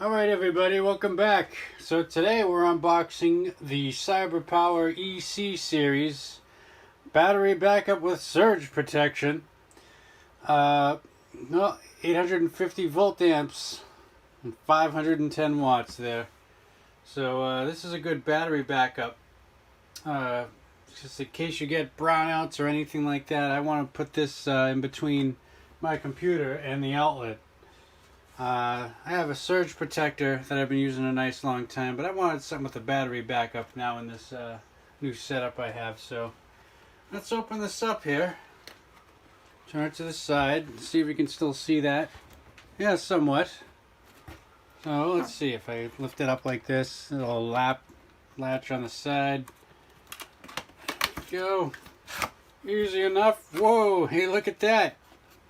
Alright everybody, welcome back. So today we're unboxing the CyberPower EC series battery backup with surge protection. 850 volt amps and 510 watts there. So this is a good battery backup. Just in case you get brownouts or anything like that, I want to put this in between my computer and the outlet. I have a surge protector that I've been using a nice long time, but I wanted something with a battery backup now in this new setup I have. So let's open this up here. Turn it to the side, see if you can still see that. Yeah, somewhat. So let's see if I lift it up like this. It'll latch on the side. Go. Easy enough. Whoa, hey, look at that.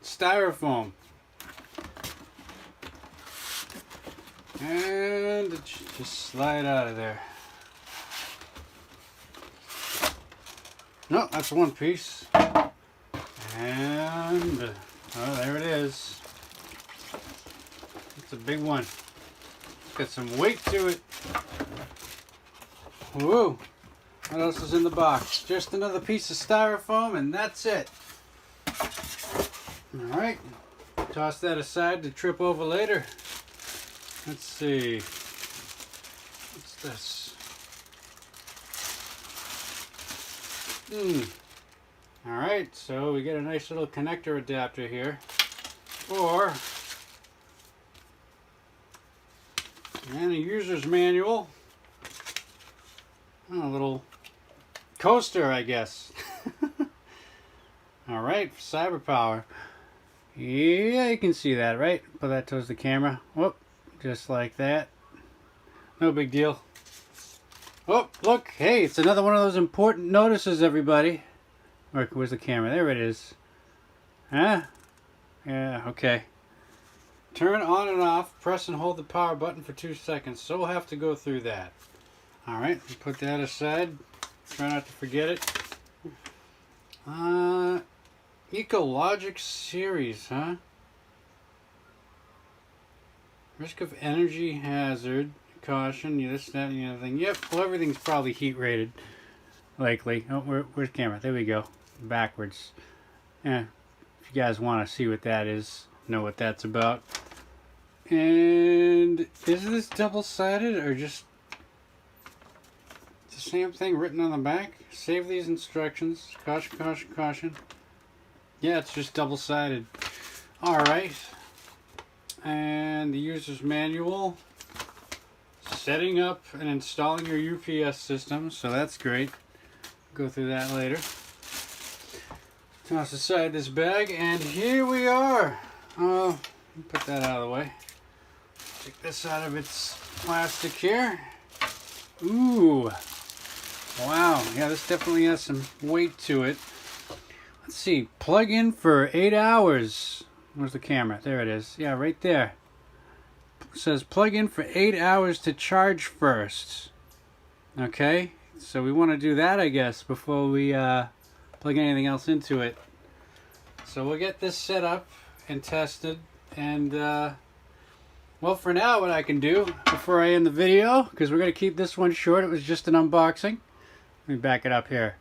Styrofoam. And it should just slide out of there. No, that's one piece. And, oh, there it is. It's a big one. Got some weight to it. Whoa. What else is in the box? Just another piece of styrofoam, and that's it. Alright. Toss that aside to trip over later. Let's see. What's this? Alright, so we get a nice little connector adapter here. And a user's manual. And a little coaster, I guess. Alright, for CyberPower. Yeah, you can see that, right? Put that towards the camera. Whoop. Just like that. No big deal. Oh, look. Hey, it's another one of those important notices, everybody. Where's the camera? There it is. Huh? Yeah, okay. Turn on and off. Press and hold the power button for 2 seconds. So we'll have to go through that. Alright, put that aside. Try not to forget it. Ecologic series, huh? Risk of energy hazard, caution, this, that, and the other thing. Yep, well, everything's probably heat rated, likely. Oh, where's the camera? There we go. Backwards. Yeah, if you guys want to see what that is, know what that's about. And is this double-sided or just the same thing written on the back? Save these instructions. Caution, caution, caution. Yeah, it's just double-sided. Alright. And the user's manual, setting up and installing your UPS system, so that's great. Go through that later. Toss aside this bag, and here we are. Put that out of the way. Take this out of its plastic here. Ooh, wow, yeah, this definitely has some weight to it. Let's see, plug in for 8 hours. Where's the camera? There it is. Yeah, right there. It says plug in for 8 hours to charge first. Okay, so we want to do that, I guess, before we plug anything else into it. So we'll get this set up and tested. And, well, for now, what I can do before I end the video, because we're going to keep this one short, it was just an unboxing. Let me back it up here.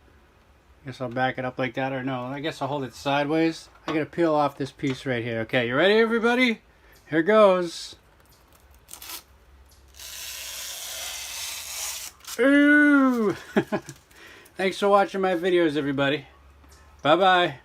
Guess I'll back it up like that, or no, I guess I'll hold it sideways. I gotta peel off this piece right here. Okay, you ready, everybody? Here goes. Ooh! Thanks for watching my videos, everybody. Bye-bye.